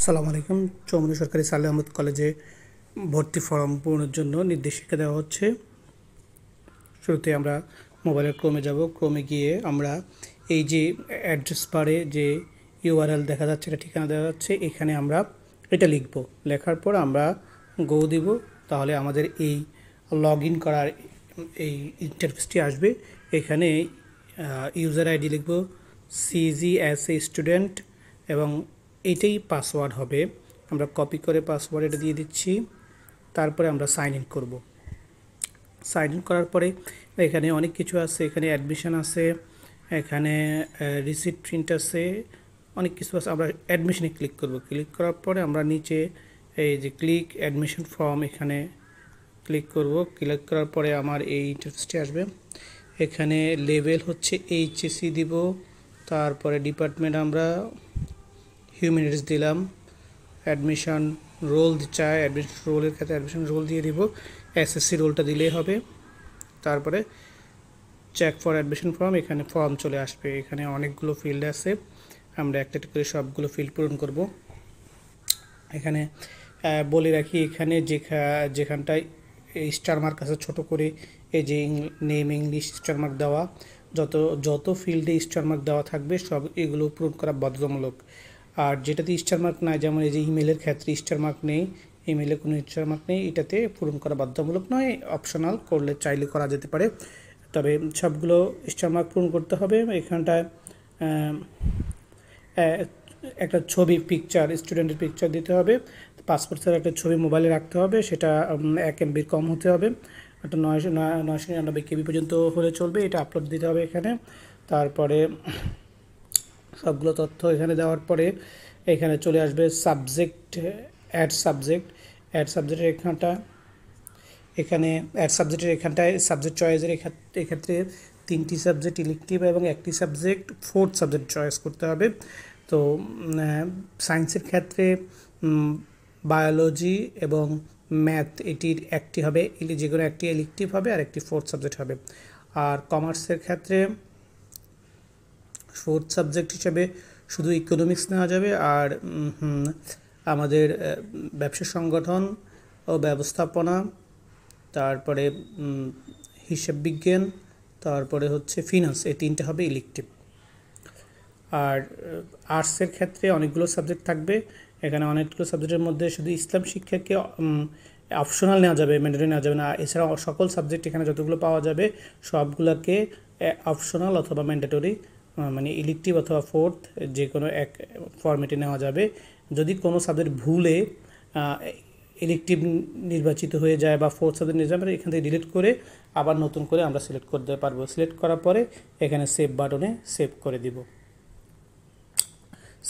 সালাম আলাইকুম। চৌমুহনী সরকারি সালেহ আহমদ কলেজে ভর্তি ফর্ম পূরণের জন্য নির্দেশিকা দেওয়া হচ্ছে। শুরুতে আমরা মোবাইলের ক্রোমে যাব। ক্রোমে গিয়ে আমরা এই যে অ্যাড্রেস বারে যে ইউআরএল দেখা যাচ্ছে, এটা ঠিকানা দেওয়া যাচ্ছে, এখানে আমরা এটা লিখব। লেখার পর আমরা গো দিব, তাহলে আমাদের এই লগ ইন করার এই ইন্টারফেসটি আসবে। এখানে ইউজার আইডি লিখব সিজি অ্যাজ এ স্টুডেন্ট এবং এইটাই পাসওয়ার্ড হবে। আমরা কপি করে পাসওয়ার্ড এটা দিয়ে দিচ্ছি। তারপরে আমরা সাইন ইন করব। সাইন ইন করার পরে এখানে অনেক কিছু আছে, এখানে অ্যাডমিশন আছে, এখানে রিসিট প্রিন্ট আছে, অনেক কিছু আছে। আমরা অ্যাডমিশনে ক্লিক করব। ক্লিক করার পরে আমরা নিচে এই যে ক্লিক অ্যাডমিশন ফর্ম, এখানে ক্লিক করব। ক্লিক করার পরে আমার এই ইন্টারফেসটি আসবে। এখানে লেভেল হচ্ছে এইচএসসি দিব, তারপরে ডিপার্টমেন্ট আমরা হিউম্যানিটিস দিলাম, অ্যাডমিশন রোল চাই, অ্যাডমিশন রোলের ক্ষেত্রে অ্যাডমিশন রোল দিয়ে দিব, এসএসসি রোলটা দিলেই হবে। তারপরে চেক ফর অ্যাডমিশন ফর্ম, এখানে ফর্ম চলে আসবে। এখানে অনেকগুলো ফিল্ড আছে, আমরা একটা একটা করে সবগুলো ফিল্ড পূরণ করব। এখানে বলে রাখি, এখানে যেখানটায় স্টার মার্ক আছে ছোট করে, এই যে নেম ইংলিশ স্টার মার্ক দেওয়া, যত ফিল্ডে স্টার মার্ক দেওয়া থাকবে সব এগুলো পূরণ করা বাধ্যতামূলক। আর যেটাতে স্টার মার্ক নাই, যেমন এই যে ইমেলের ক্ষেত্রে স্টার মার্ক নেই, ইমেলে কোনো স্টার মার্ক নেই, এটাতে পূরণ করা বাধ্যতামূলক নয়, অপশনাল, করলে চাইলে করা যেতে পারে। তবে সবগুলো স্টার মার্ক পূরণ করতে হবে। এখানটায় একটা ছবি পিকচার, স্টুডেন্টের পিকচার দিতে হবে। পাসপোর্ট সাইজের একটা ছবি মোবাইলে রাখতে হবে, সেটা 1 MB কম হতে হবে, একটা 999 KB পর্যন্ত হলে চলবে। এটা আপলোড দিতে হবে এখানে। তারপরে সবগুলো তথ্য এখানে দেওয়ার পরে এখানে চলে আসবে সাবজেক্ট, অ্যাড সাবজেক্টের এখানে অ্যাড সাবজেক্টের এখানটায় সাবজেক্ট চয়েসের এক্ষেত্রে 3টি সাবজেক্ট ইলেকটিভ এবং একটি সাবজেক্ট 4th সাবজেক্ট চয়েস করতে হবে। তো সায়েন্সের ক্ষেত্রে বায়োলজি এবং ম্যাথ, এটির একটি হবে, যে কোনো একটি ইলেকটিভ হবে আর একটি 4th সাবজেক্ট হবে। আর কমার্সের ক্ষেত্রে 4th সাবজেক্ট হিসেবে শুধু ইকোনমিক্স নেওয়া যাবে, আর আমাদের ব্যবসা সংগঠন ও ব্যবস্থাপনা, তারপরে হিসাব বিজ্ঞান, তারপরে হচ্ছে ফিনান্স, এই 3টে হবে ইলেকটিভ। আর আর্টসের ক্ষেত্রে অনেকগুলো সাবজেক্ট থাকবে। এখানে অনেকগুলো সাবজেক্টের মধ্যে শুধু ইসলাম শিক্ষাকে অপশনাল নেওয়া যাবে, ম্যান্ডেটরি নেওয়া যাবে না। এছাড়া সকল সাবজেক্ট এখানে যতগুলো পাওয়া যাবে সবগুলোকে অপশনাল অথবা ম্যান্ডেটরি, মানে ইলেকটিভ অথবা 4th, যে কোনো এক ফরম্যাটে নেওয়া যাবে। যদি কোনো সাবজেক্ট ভুলে ইলেকটিভ নির্বাচিত হয়ে যায় বা 4th সাবজেক্ট নিয়ে যাবে, এখান থেকে ডিলিট করে আবার নতুন করে আমরা সিলেক্ট করতে পারবো। সিলেক্ট করার পরে এখানে সেভ বাটনে সেভ করে দিব।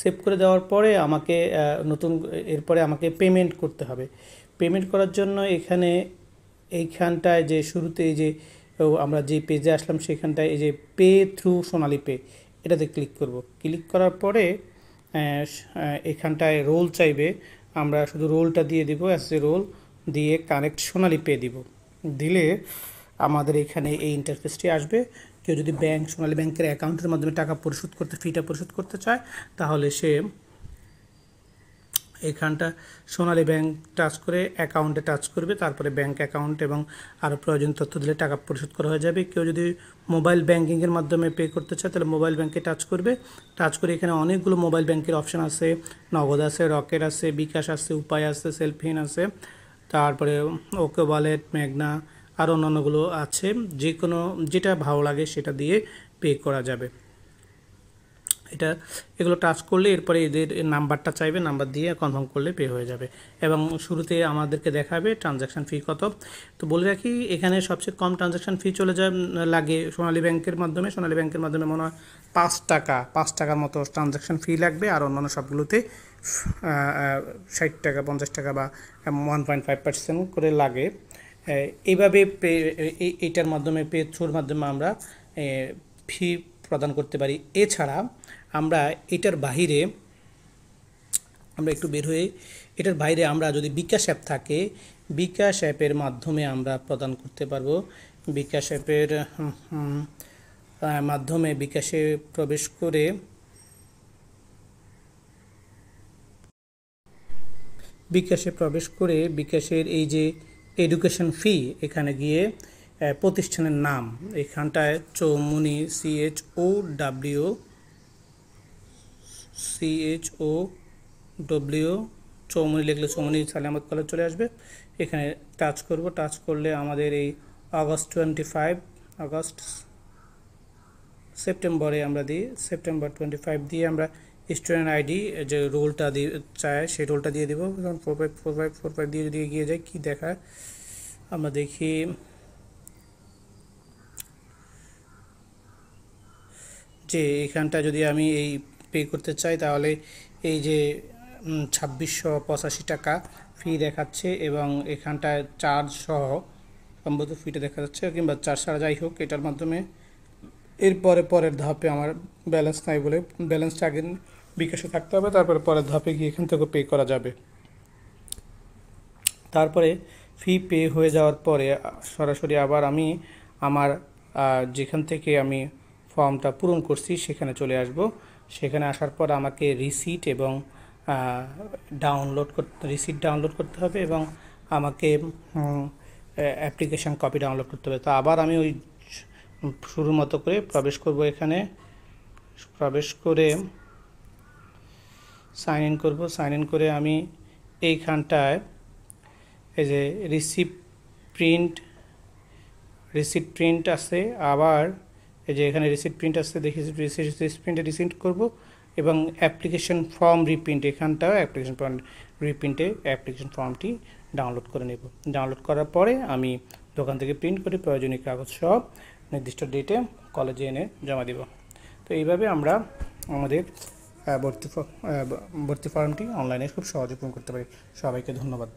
সেভ করে দেওয়ার পরে আমাকে এরপরে আমাকে পেমেন্ট করতে হবে। পেমেন্ট করার জন্য এইখানটায় যে শুরুতে এই যে আমরা যে পেজে আসলাম সেখানটায় এই যে পে থ্রু সোনালী পে, এটাতে ক্লিক করব। ক্লিক করার পরে এখানটায় রোল চাইবে, আমরা শুধু রোলটা দিয়ে দিব, এসএ রোল দিয়ে কানেক্ট সোনালী পে দিব। দিলে আমাদের এখানে এই ইন্টারফেসটি আসবে। কেউ যদি সোনালী ব্যাংকের অ্যাকাউন্টের মাধ্যমে টাকা ফিটা পরিশোধ করতে চায়, তাহলে সে এখানটা সোনালী ব্যাংক টাচ করে অ্যাকাউন্টে টাচ করবে, তারপরে ব্যাংক অ্যাকাউন্ট এবং আরও প্রয়োজনীয় তথ্য দিলে টাকা পরিশোধ করা হয়ে যাবে। কেউ যদি মোবাইল ব্যাংকিংয়ের মাধ্যমে পে করতে চায়, তাহলে মোবাইল ব্যাংকে টাচ করবে। টাচ করে এখানে অনেকগুলো মোবাইল ব্যাংকের অপশান আছে, নগদ আছে, রকেট আছে, বিকাশ আছে, উপায় আছে, সেলফিন আছে, তারপরে ওকে ওয়ালেট, মেঘনা, আর অন্যান্যগুলো আছে। যেটা ভালো লাগে সেটা দিয়ে পে করা যাবে। এগুলো টাচ করলে এরপরে এদের নাম্বারটা চাইবে, নাম্বার দিয়ে কনফার্ম করলে পে হয়ে যাবে। এবং শুরুতে আমাদেরকে দেখাবে ট্রানজ্যাকশান ফি কত। তো বলে রাখি, এখানে সবচেয়ে কম ট্রানজ্যাকশান ফি লাগে সোনালী ব্যাংকের মাধ্যমে। সোনালী ব্যাংকের মাধ্যমে মনে হয় 5 টাকার মতো ট্রানজ্যাকশান ফি লাগবে, আর অন্যান্য সবগুলোতে 60 টাকা, 50 টাকা বা 1.5% করে লাগে। এইভাবে এইটার মাধ্যমে পে থ্রুর মাধ্যমে আমরা ফি প্রদান করতে পারি। এছাড়া আমরা এটার বাইরে, আমরা একটু বের হয়ে এটার বাইরে আমরা যদি বিকাশ অ্যাপ থাকে, বিকাশ অ্যাপের মাধ্যমে আমরা প্রদান করতে পারবো। বিকাশ অ্যাপের মাধ্যমে বিকাশে প্রবেশ করে বিকাশে প্রবেশ করে বিকাশের এই যে এডুকেশন ফি, এখানে গিয়ে প্রতিষ্ঠানের নাম এখানটায় চৌমুনি CHOW চৌমুনি লিখলে চৌমুনি সালে আহমদ কলেজ চলে আসবে। এখানে টাচ করব, টাচ করলে আমাদের এই সেপ্টেম্বরে আমরা দিই, সেপ্টেম্বর 25 দিয়ে আমরা স্টুডেন্ট আইডি যে রোলটা দিয়ে চায় সেই রোলটা দিয়ে দিব। 454545 দিয়ে যদি এগিয়ে যায় কি দেখায় আমরা দেখি, যে এখানটা যদি আমি এই পে করতে চাই তাহলে এই যে 2685 টাকা ফি দেখাচ্ছে এবং এখানটায় চার্জ সহ সম্ভবত ফিটা দেখা যাচ্ছে, কিংবা চার্জ ছাড়া যাই হোক এটার মাধ্যমে এরপরে পরের ধাপে আমার ব্যালেন্স নাই বলে ব্যালেন্সটা আগে বিকাশে থাকতে হবে, তারপরে পরের ধাপে গিয়ে এখান থেকে পে করা যাবে। তারপরে ফি পে হয়ে যাওয়ার পরে সরাসরি আবার আমি আমার যেখান থেকে আমি ফর্মটা পূরণ করছি সেখানে চলে আসব। সেখানে আসার পর আমাকে রিসিট এবং রিসিট ডাউনলোড করতে হবে এবং আমাকে অ্যাপ্লিকেশান কপি ডাউনলোড করতে হবে। তো আবার আমি ওই শুরুর মতো করে প্রবেশ করব, এখানে প্রবেশ করে সাইন ইন করব। সাইন ইন করে আমি এইখানটায় এই যে রিসিট প্রিন্ট আছে, আবার এই যে এখানে রিসিট প্রিন্ট আছে, দেখি রিসিট প্রিন্টে রিসিট করব এবং অ্যাপ্লিকেশন ফর্ম রিপ্রিন্ট, এখানটাও অ্যাপ্লিকেশন ফর্ম রিপ্রিন্টে অ্যাপ্লিকেশন ফর্মটি ডাউনলোড করে নেব। ডাউনলোড করার পরে আমি দোকান থেকে প্রিন্ট করে প্রয়োজনীয় কাগজ সব নির্দিষ্ট ডেটে কলেজে এনে জমা দেব। তো এইভাবে আমরা আমাদের ভর্তি ফর্মটি অনলাইনে খুব সহজে পূরণ করতে পারি। সবাইকে ধন্যবাদ।